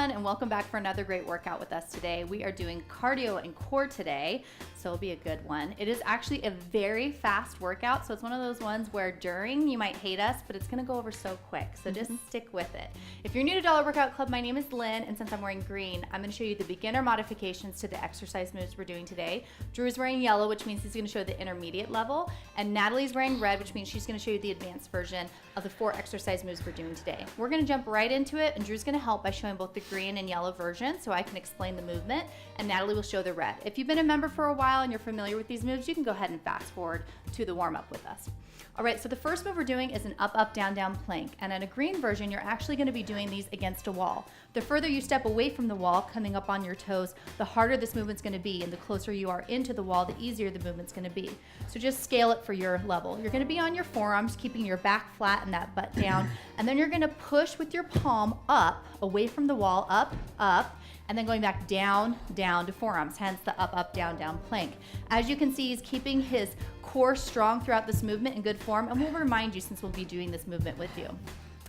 everyone, and welcome back for another great workout with us today. We are doing cardio and core today, so it'll be a good one. It is actually a very fast workout, so it's one of those ones where during you might hate us, but it's gonna go over so quick, so just stick with it. If you're new to Dollar Workout Club, my name is Lynn, and since I'm wearing green, I'm gonna show you the beginner modifications to the exercise moves we're doing today. Drew is wearing yellow, which means he's gonna show the intermediate level, and Natalie's wearing red, which means she's gonna show you the advanced version of the 4 exercise moves we're doing today. We're gonna jump right into it, and Drew's gonna help by showing both the green and yellow version so I can explain the movement, and Natalie will show the red. If you've been a member for a while and you're familiar with these moves, you can go ahead and fast forward to the warm-up with us. All right, so the first move we're doing is an up, up, down, down plank, and in a green version, you're actually gonna be doing these against a wall. The further you step away from the wall, coming up on your toes, the harder this movement's gonna be, and the closer you are into the wall, the easier the movement's gonna be. So just scale it for your level. You're gonna be on your forearms, keeping your back flat and that butt down, and then you're gonna push with your palm up, away from the wall, up, up, and then going back down, down to forearms, hence the up, up, down, down plank. As you can see, he's keeping his core strong throughout this movement in good form, and we'll remind you since we'll be doing this movement with you.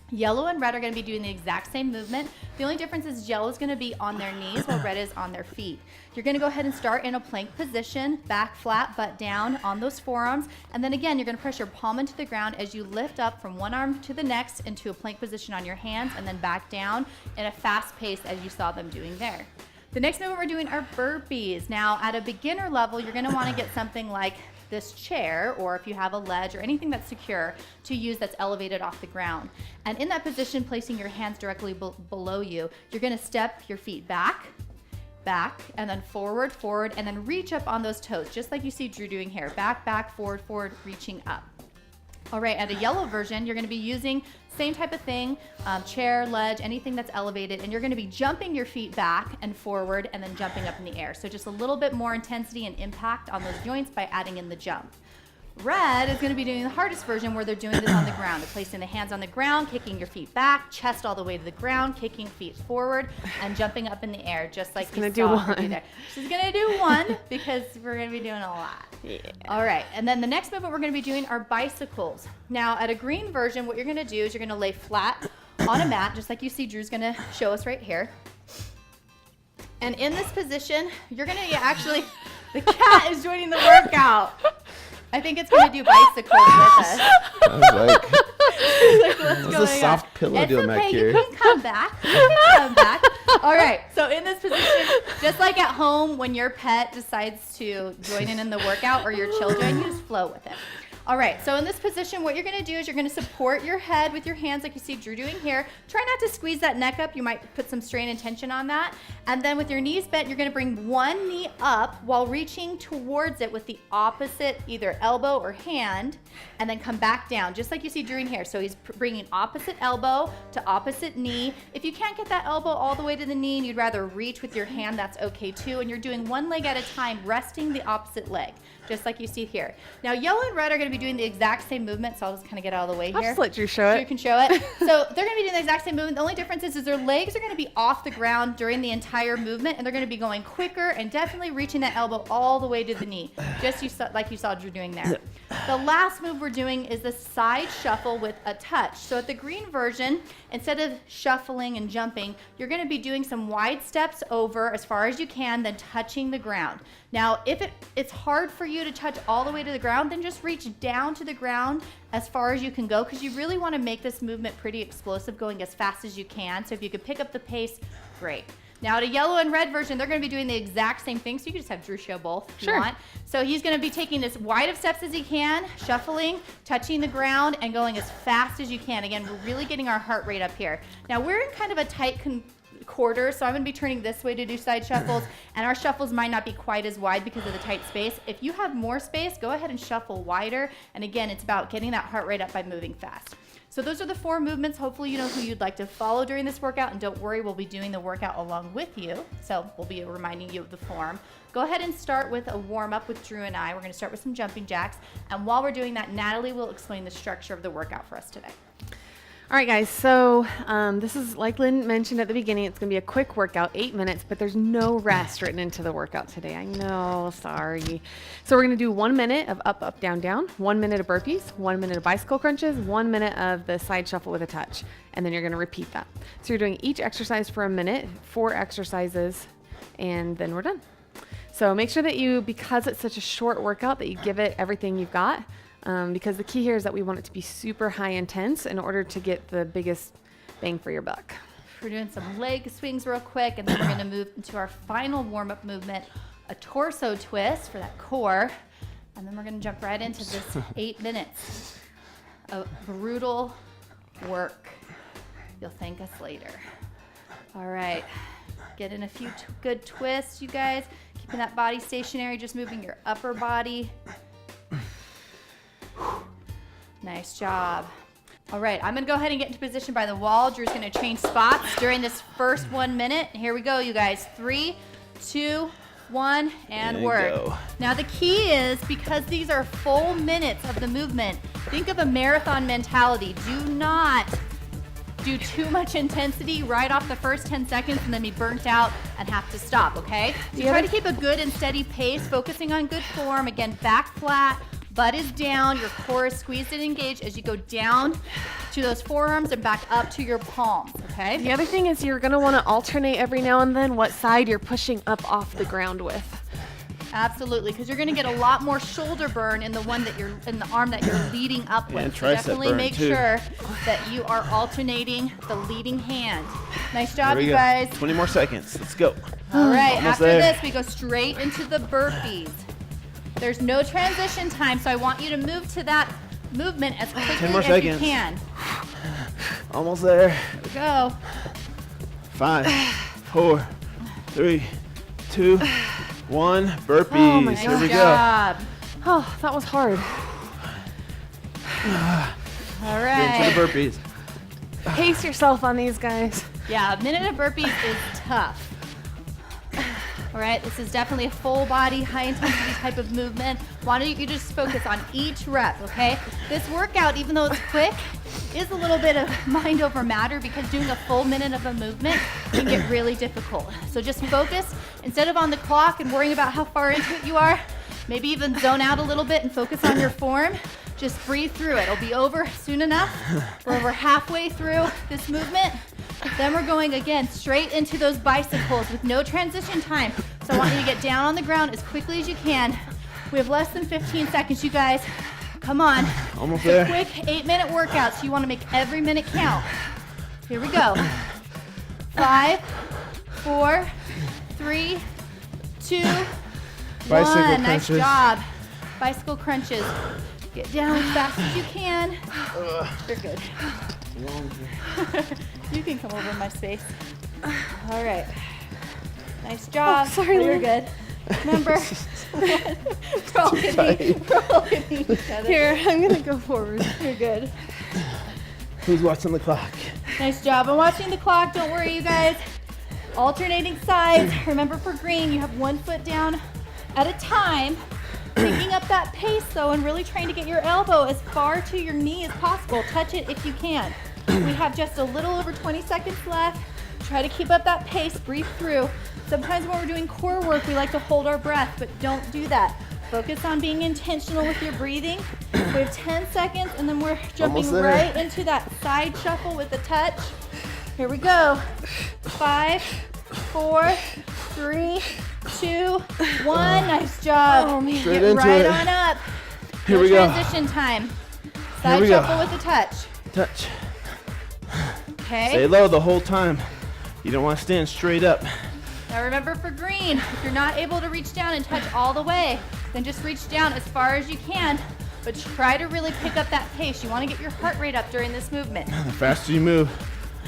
Yellow and red are going to be doing the exact same movement. The only difference is yellow is going to be on their knees while red is on their feet. You're going to go ahead and start in a plank position, back flat, butt down on those forearms. And then again, you're going to press your palm into the ground as you lift up from one arm to the next into a plank position on your hands and then back down in a fast pace as you saw them doing there. The next movement we're doing are burpees. Now at a beginner level, you're going to want to get something like this chair, or if you have a ledge or anything that's secure to use that's elevated off the ground. And in that position, placing your hands directly below you, you're gonna step your feet back, back, and then forward, forward, and then reach up on those toes, just like you see Drew doing here. Back, back, forward, forward, reaching up. All right, at a yellow version, you're gonna be using same type of thing, chair, ledge, anything that's elevated, and you're gonna be jumping your feet back and forward and then jumping up in the air. So just a little bit more intensity and impact on those joints by adding in the jump. Red is gonna be doing the hardest version where they're doing this on the ground. They're placing the hands on the ground, kicking your feet back, chest all the way to the ground, kicking feet forward, and jumping up in the air, just like you saw her do there. She's gonna do one because we're gonna be doing a lot. Yeah. All right, and then the next movement we're gonna be doing are bicycles. Now at a green version, what you're gonna do is you're gonna lay flat on a mat, just like you see Drew's gonna show us right here. And in this position, you're gonna actually, the cat is joining the workout. I think it's going to do bicycles with us. I was like, what's what's going a soft pillow it's doing okay. back here? You can come back. You can come back. All right. So in this position, just like at home when your pet decides to join in the workout or your children, you just flow with it. All right, so in this position, what you're gonna do is you're gonna support your head with your hands like you see Drew doing here. Try not to squeeze that neck up. You might put some strain and tension on that. And then with your knees bent, you're gonna bring one knee up while reaching towards it with the opposite either elbow or hand, and then come back down, just like you see Drew in here. So he's bringing opposite elbow to opposite knee. If you can't get that elbow all the way to the knee and you'd rather reach with your hand, that's okay too. And you're doing one leg at a time, resting the opposite leg, just like you see here. Now, yellow and red are gonna be doing the exact same movement, so I'll just kind of get out of the way here. I'll just let you show it. You can show it. So they're gonna be doing the exact same movement. The only difference is their legs are gonna be off the ground during the entire movement, and they're gonna be going quicker and definitely reaching that elbow all the way to the knee, just like you saw Drew doing there. The last move we're doing is the side shuffle with a touch. So at the green version, instead of shuffling and jumping, you're gonna be doing some wide steps over as far as you can, then touching the ground. Now, if it's hard for you to touch all the way to the ground, then just reach down to the ground as far as you can go, because you really want to make this movement pretty explosive, going as fast as you can. So if you could pick up the pace, great. Now at a yellow and red version, they're going to be doing the exact same thing, so you can just have Drew show both if you want. So he's going to be taking as wide of steps as he can, shuffling, touching the ground, and going as fast as you can. Again, we're really getting our heart rate up here. Now we're in kind of a tight quarter, so I'm going to be turning this way to do side shuffles, and our shuffles might not be quite as wide because of the tight space. If you have more space, go ahead and shuffle wider, and again, it's about getting that heart rate up by moving fast. So those are the 4 movements. Hopefully you know who you'd like to follow during this workout, and don't worry, we'll be doing the workout along with you, so we'll be reminding you of the form. Go ahead and start with a warm-up with Drew and I. We're going to start with some jumping jacks, and while we're doing that, Natalie will explain the structure of the workout for us today. All right, guys, so this is, like Lynn mentioned at the beginning, it's going to be a quick workout, 8 minutes, but there's no rest written into the workout today. I know, sorry. So we're going to do 1 minute of up, up, down, down, 1 minute of burpees, 1 minute of bicycle crunches, 1 minute of the side shuffle with a touch, and then you're going to repeat that. So you're doing each exercise for a minute, 4 exercises, and then we're done. So make sure that you, because it's such a short workout, that you give it everything you've got. Because the key here is that we want it to be super high intense in order to get the biggest bang for your buck. We're doing some leg swings real quick, and then we're going to move into our final warm-up movement, a torso twist for that core. And then we're going to jump right into this 8 minutes of brutal work. You'll thank us later. All right. Get in a few good twists, you guys. Keeping that body stationary, just moving your upper body. Nice job. All right, I'm gonna go ahead and get into position by the wall. Drew's gonna change spots during this first 1 minute. Here we go, you guys. 3, 2, 1, and work. Go. Now the key is, because these are full minutes of the movement, think of a marathon mentality. Do not do too much intensity right off the first 10 seconds and then be burnt out and have to stop, okay? So try to keep a good and steady pace, focusing on good form. Again, back flat. Butt is down, your core is squeezed and engaged as you go down to those forearms and back up to your palms, okay? The other thing is you're going to want to alternate every now and then what side you're pushing up off the ground with. Absolutely, because you're going to get a lot more shoulder burn in the one that you're in the arm that you're leading up with. And So tricep definitely burn, make too. sure that you are alternating the leading hand. Nice Here job, we you go. guys. 20 more seconds. Let's go. All right, Almost after there. this, we go straight into the burpees. There's no transition time, so I want you to move to that movement as quickly 10 more as seconds. you can. Almost there. Here we go. 5, 4, 3, 2, 1. Burpees. Oh my Here God. we Nice go. job. Oh, that was hard. All Get into right. the burpees. Pace yourself on these guys. Yeah, a minute of burpees is tough. All right, this is definitely a full body, high intensity type of movement. Why don't you just focus on each rep, okay? This workout, even though it's quick, is a little bit of mind over matter, because doing a full minute of a movement can get really difficult. So just focus, instead of on the clock and worrying about how far into it you are, maybe even zone out a little bit and focus on your form. Just breathe through it. It'll be over soon enough. We're over halfway through this movement. Then we're going again straight into those bicycles with no transition time. So I want you to get down on the ground as quickly as you can. We have less than 15 seconds, you guys. Come on. Almost It's a there. quick 8-minute workout, so you want to make every minute count. Here we go. 5, 4, 3, 2, 1. Bicycle Nice crunches. job. Bicycle crunches. Get down as fast as you can. You're good. You can come over in my space. All right. Nice job. Oh, sorry, You're Lynn. good. Remember, we're all hitting each other. Here, I'm going to go forward. You're good. Who's watching the clock? Nice job. I'm watching the clock. Don't worry, you guys. Alternating sides. Remember, for green, you have 1 foot down at a time. Picking up that pace, though, and really trying to get your elbow as far to your knee as possible. Touch it if you can. We have just a little over 20 seconds left. Try to keep up that pace. Breathe through. Sometimes when we're doing core work, we like to hold our breath, but don't do that. Focus on being intentional with your breathing. We have 10 seconds, and then we're jumping Almost there. right into that side shuffle with a touch. Here we go. 5, 4, 3, 2, 1. Nice job. Oh, man. Straight Get into right it. on up. Here No we go. transition time. Here Side we go. shuffle with a touch. Touch. Okay. Stay low the whole time. You don't want to stand straight up. Now remember, for green, if you're not able to reach down and touch all the way, then just reach down as far as you can, but try to really pick up that pace. You want to get your heart rate up during this movement. The faster you move,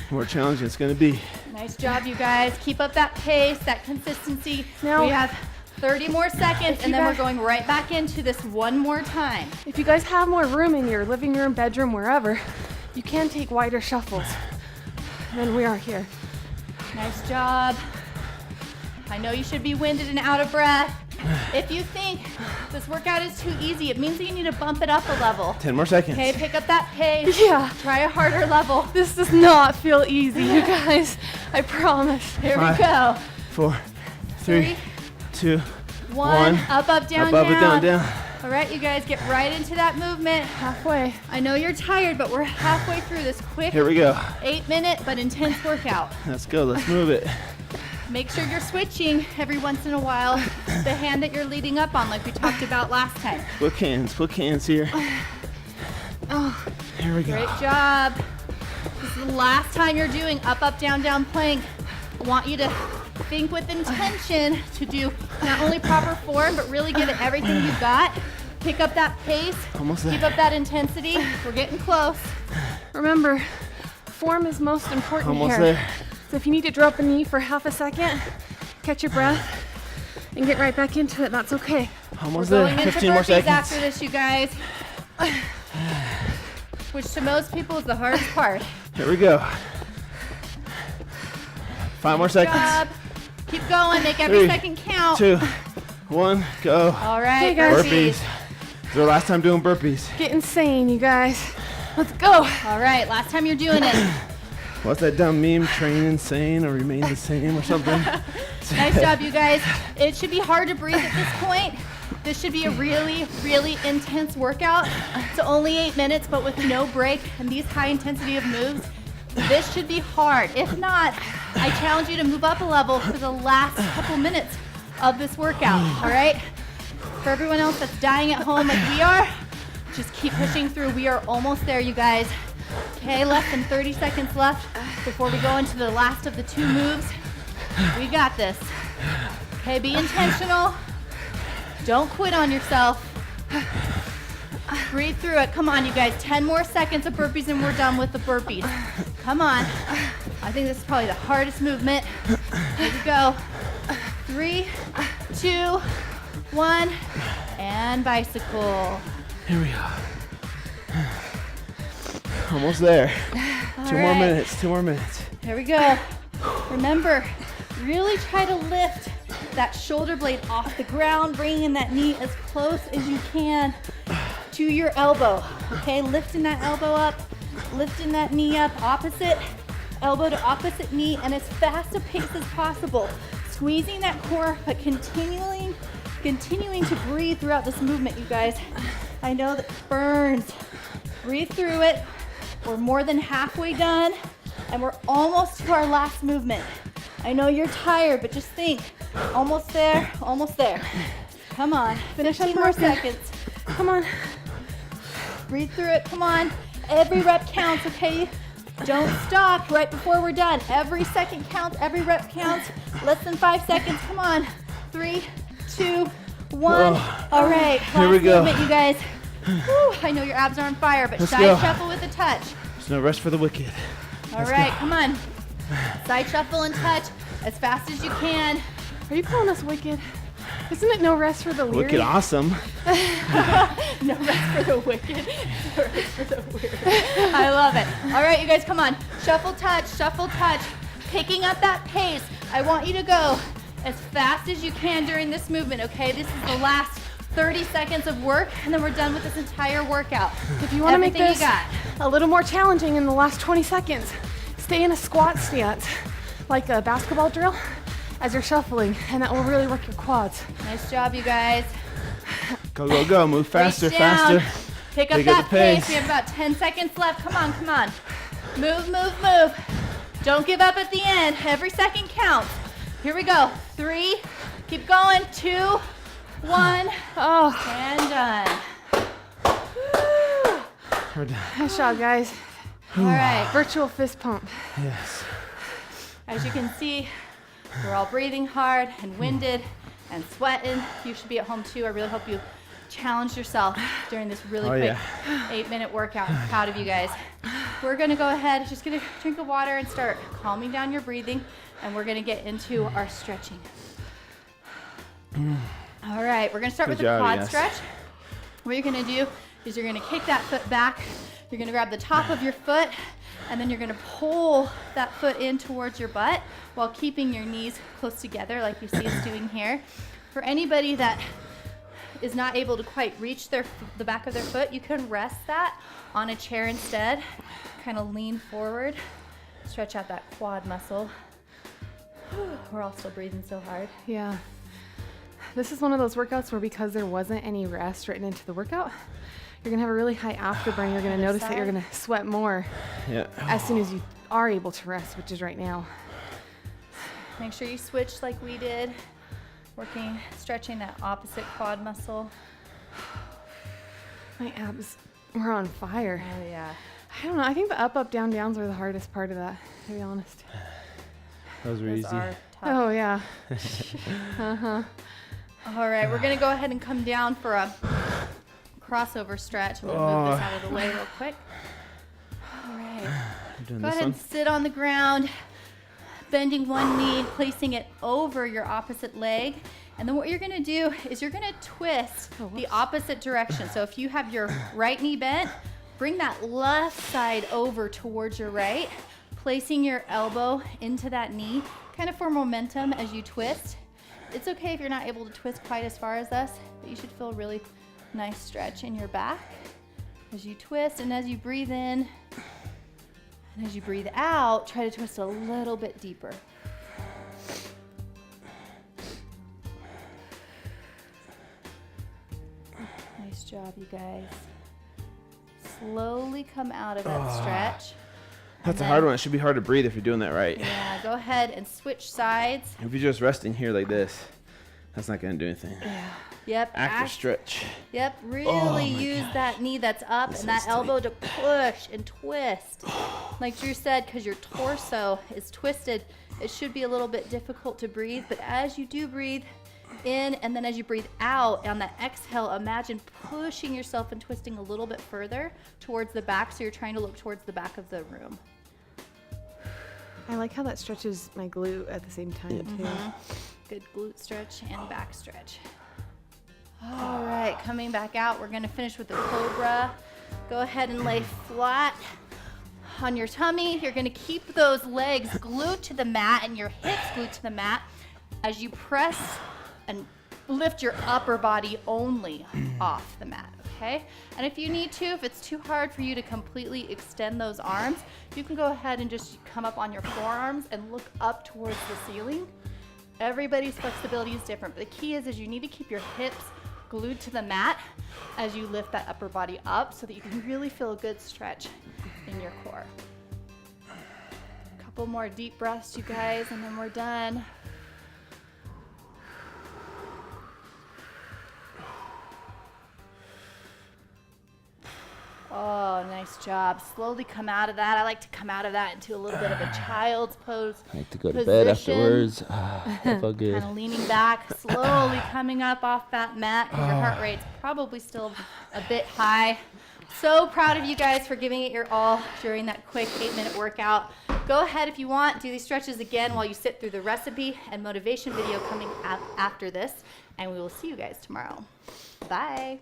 the more challenging it's going to be. Nice job, you guys. Keep up that pace, that consistency. Now- We have 30 more seconds, you and then we're guys- going right back into this one more time. If you guys have more room in your living room, bedroom, wherever, you can take wider shuffles than we are here. Nice job. I know you should be winded and out of breath. If you think this workout is too easy, it means that you need to bump it up a level. 10 more seconds. Okay, pick up that pace. Yeah. Try a harder level. This does not feel easy, you guys. I promise. Here we 5, go. 4, 3, 2, 1. 1. Up, down, Up, down. down. All right, you guys, get right into that movement. Halfway. I know you're tired, but we're halfway through this quick Here we go. 8-minute but intense workout. Let's go. Let's move it. Make sure you're switching every once in a while the hand that you're leading up on, like we talked about last time. Quick hands here. Oh, Here we go. Great job. This is the last time you're doing up, down plank. I want you to think with intention to do not only proper form, but really give it everything you've got. Pick up that pace. Almost there. Keep up that intensity. We're getting close. remember, form is most important Almost here. there. So if you need to drop a knee for half a second, catch your breath, and get right back into it, that's okay. Almost We're there. going into 15 more burpees seconds. after this, you guys. Which to most people is the hardest part. Here we go. 5 more Good seconds. job. Keep going. Make every 3, second count. 2, 1, go. All right, Okay, guys. Burpees. This is our last time doing burpees. Get insane, you guys. Let's go. All right, last time you're doing it. What's that dumb meme? Train insane or remain the same or something? Nice job, you guys. It should be hard to breathe at this point. This should be a really, really intense workout. It's only 8 minutes, but with no break and these high intensity of moves, this should be hard. If not, I challenge you to move up a level for the last couple minutes of this workout, all right? For everyone else that's dying at home like we are, just keep pushing through. We are almost there, you guys. Okay, less than 30 seconds left before we go into the last of the 2 moves. We got this. Okay, be intentional. Don't quit on yourself. Breathe through it. Come on, you guys. 10 more seconds of burpees and we're done with the burpees. Come on. I think this is probably the hardest movement. Here we go. 3, 2, 1, and bicycle. Here we go. Almost there. Two more right. minutes. 2 more minutes. Here we go. Remember, really try to lift that shoulder blade off the ground, bringing that knee as close as you can to your elbow. Okay, lifting that elbow up, lifting that knee up, opposite elbow to opposite knee, and as fast a pace as possible. Squeezing that core, but continuing to breathe throughout this movement, you guys. I know that burns. Breathe through it. We're more than halfway done, and we're almost to our last movement. I know you're tired, but just think, almost there, almost there. Come on, 15 more seconds. Come on. Breathe through it, come on. Every rep counts, okay? Don't stop right before we're done. Every second counts, every rep counts. Less than 5 seconds, come on. 3, 2, 1. All right, Here we last go. movement, you guys. Whew, I know your abs are on fire, but Let's side go. shuffle with a touch. There's no rest for the wicked. All right, come on. Side shuffle and touch as fast as you can. Are you calling us wicked? Isn't it no rest for the weary? Wicked awesome. No rest for the wicked, no rest for the weary. I love it. All right, you guys, come on. Shuffle, touch. Picking up that pace. I want you to go as fast as you can during this movement, okay? This is the last 30 seconds of work, and then we're done with this entire workout. If you want to make Everything this you got. a little more challenging in the last 20 seconds, stay in a squat stance, like a basketball drill, as you're shuffling, and that will really work your quads. Nice job, you guys. Go. Move faster, Reach down. faster. Pick up Pick up that the pace. pace. We have about 10 seconds left. Come on. Move. Don't give up at the end. Every second counts. Here we go. 3, keep going. 2, 1, Oh, and done. We're done. nice job, guys. All right. Virtual fist pump. Yes. As you can see, we're all breathing hard and winded and sweating. You should be at home too. I really hope you challenged yourself during this really quick 8-minute workout. I'm proud of you guys. We're gonna go ahead, just get a drink of water and start calming down your breathing, and we're gonna get into our stretching. All right, we're gonna start Good with the job, quad you guys. stretch. What you're gonna do is you're gonna kick that foot back. You're gonna grab the top of your foot, and then you're gonna pull that foot in towards your butt while keeping your knees close together like you see us doing here. For anybody that is not able to quite reach the back of their foot, you can rest that on a chair instead. Kind of lean forward, stretch out that quad muscle. We're all still breathing so hard. Yeah. This is one of those workouts where because there wasn't any rest written into the workout, you're gonna have a really high afterburn. You're gonna notice that you're gonna sweat more as soon as you are able to rest, which is right now. Make sure you switch like we did, stretching that opposite quad muscle. My abs were on fire. Oh yeah. I don't know. I think the up, up, down, downs were the hardest part of that, to be honest. Those were Those easy. are tough. Oh, yeah. All right, we're gonna go ahead and come down for a crossover stretch. I'm gonna move this out of the way real quick. All right. Doing Go this ahead one? and sit on the ground, bending one knee, placing it over your opposite leg. And then what you're gonna do is you're gonna twist the opposite direction. So if you have your right knee bent, bring that left side over towards your right, placing your elbow into that knee, kind of for momentum as you twist. It's okay if you're not able to twist quite as far as us, but you should feel a really nice stretch in your back as you twist. And as you breathe in and as you breathe out, try to twist a little bit deeper. Nice job, you guys. Slowly come out of that stretch. That's a hard one. It should be hard to breathe if you're doing that right. Yeah, go ahead and switch sides. If you're just resting here like this, that's not going to do anything. Yep. Active stretch. Yep, really use that knee that's up and that elbow to push and twist. Like Drew said, because your torso is twisted, it should be a little bit difficult to breathe, but as you do breathe in and then as you breathe out on that exhale, imagine pushing yourself and twisting a little bit further towards the back, so you're trying to look towards the back of the room. I like how that stretches my glute at the same time, too. Good glute stretch and back stretch. All right, coming back out, we're gonna finish with the cobra. Go ahead and lay flat on your tummy. You're gonna keep those legs glued to the mat and your hips glued to the mat as you press and lift your upper body only off the mat, okay? And if you need to, if it's too hard for you to completely extend those arms, you can go ahead and just come up on your forearms and look up towards the ceiling. Everybody's flexibility is different, but the key is you need to keep your hips glued to the mat as you lift that upper body up so that you can really feel a good stretch in your core. A couple more deep breaths, you guys, and then we're done. Oh, nice job. Slowly come out of that. I like to come out of that into a little bit of a child's pose. I like to go to bed afterwards. That felt good. Kind of leaning back, slowly coming up off that mat because your heart rate's probably still a bit high. So proud of you guys for giving it your all during that quick 8-minute workout. Go ahead if you want, do these stretches again while you sit through the recipe and motivation video coming up after this, and we will see you guys tomorrow. Bye.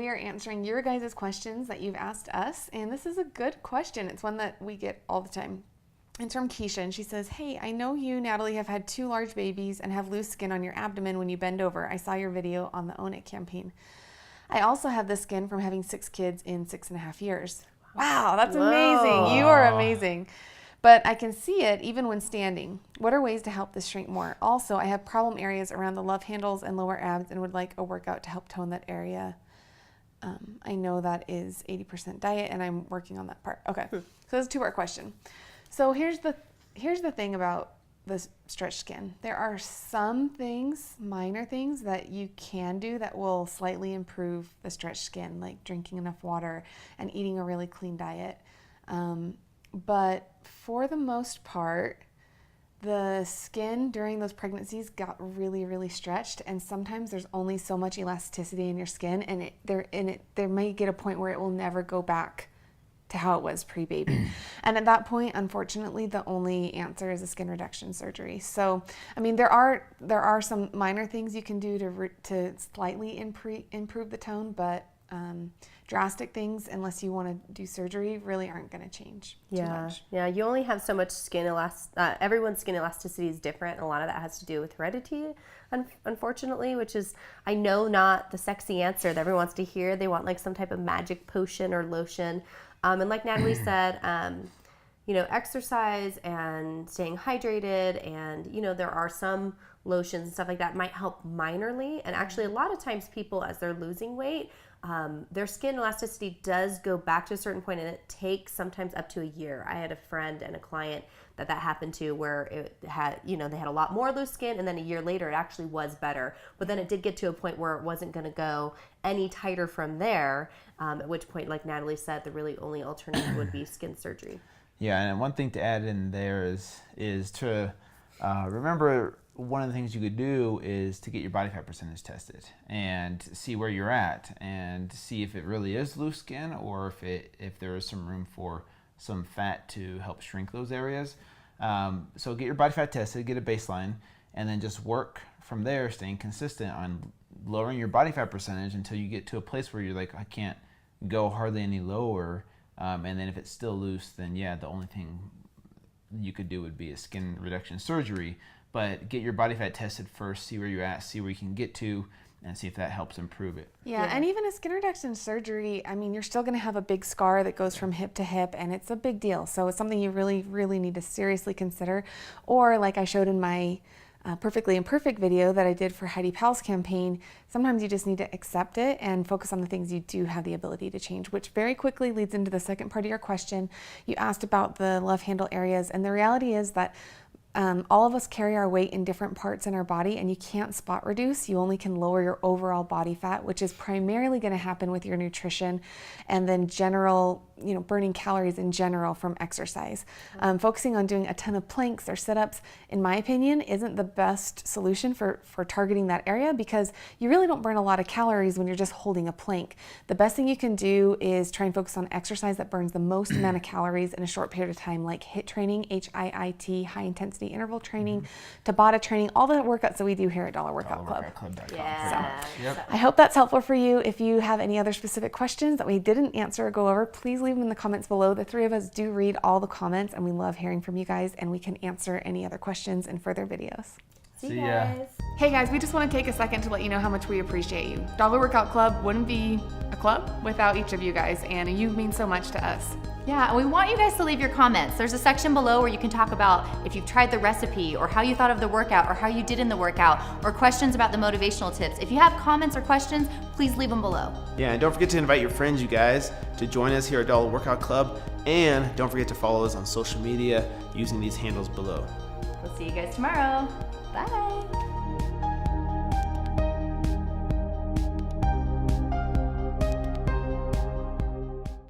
We are answering your guys' questions that you've asked us, and this is a good question. It's one that we get all the time. It's from Keisha, and she says, hey, I know you, Natalie, have had 2 large babies and have loose skin on your abdomen when you bend over. I saw your video on the Own It campaign. I also have this skin from having 6 kids in 6.5 years. Wow, that's amazing. You are amazing. But I can see it even when standing. What are ways to help this shrink more? Also, I have problem areas around the love handles and lower abs and would like a workout to help tone that area. I know that is 80% diet, and I'm working on that part. Okay, so that's a two-part question. So here's the thing about the stretched skin. There are some things, minor things, that you can do that will slightly improve the stretched skin, like drinking enough water and eating a really clean diet. But for the most part, the skin during those pregnancies got really, really stretched, and sometimes there's only so much elasticity in your skin, and there may get a point where it will never go back to how it was pre-baby. And at that point, unfortunately, the only answer is a skin reduction surgery. So, I mean, there are some minor things you can do to slightly improve the tone, but drastic things, unless you want to do surgery, really aren't going to change too much. Yeah, you only have so much skin everyone's skin elasticity is different, and a lot of that has to do with heredity, unfortunately, which is, I know, not the sexy answer that everyone wants to hear. They want like some type of magic potion or lotion. And like Natalie said, exercise and staying hydrated, and, there are some lotions and stuff like that might help minorly. And actually, a lot of times people, as they're losing weight, their skin elasticity does go back to a certain point, and it takes sometimes up to a year. I had a friend and a client that happened to, where it had, they had a lot more loose skin, and then a year later it actually was better. But then it did get to a point where it wasn't going to go any tighter from there, at which point, like Natalie said, the really only alternative would be skin surgery. Yeah, and one thing to add in there is to remember, one of the things you could do is to get your body fat percentage tested and see where you're at, and see if it really is loose skin, or if there is some room for some fat to help shrink those areas. So get your body fat tested, get a baseline, and then just work from there, staying consistent on lowering your body fat percentage until you get to a place where you're like, I can't go hardly any lower. And then if it's still loose, then yeah, the only thing you could do would be a skin reduction surgery. But get your body fat tested first, see where you're at, see where you can get to, and see if that helps improve it. Yeah, and even a skin reduction surgery, I mean, you're still going to have a big scar that goes from hip to hip, and it's a big deal. So it's something you really, really need to seriously consider. Or like I showed in my Perfectly Imperfect video that I did for Heidi Powell's campaign, sometimes you just need to accept it and focus on the things you do have the ability to change, which very quickly leads into the second part of your question. You asked about the love handle areas, and the reality is that all of us carry our weight in different parts in our body, and you can't spot reduce. You only can lower your overall body fat, which is primarily going to happen with your nutrition and then general, burning calories in general from exercise. Focusing on doing a ton of planks or sit-ups, in my opinion, isn't the best solution for targeting that area, because you really don't burn a lot of calories when you're just holding a plank. The best thing you can do is try and focus on exercise that burns the most amount of calories in a short period of time, like HIIT training, HIIT, high intensity interval training, Tabata training, all the workouts that we do here at Dollar Workout Club. Yeah. So, I hope that's helpful for you. If you have any other specific questions that we didn't answer or go over, please leave them in the comments below. The three of us do read all the comments, and we love hearing from you guys, and we can answer any other questions in further videos. See you guys. Hey guys, we just want to take a second to let you know how much we appreciate you. Dollar Workout Club wouldn't be a club without each of you guys, and you mean so much to us. Yeah, and we want you guys to leave your comments. There's a section below where you can talk about if you've tried the recipe, or how you thought of the workout, or how you did in the workout, or questions about the motivational tips. If you have comments or questions, please leave them below. Yeah, and don't forget to invite your friends, you guys, to join us here at Dollar Workout Club. And don't forget to follow us on social media using these handles below. We'll see you guys tomorrow. Bye.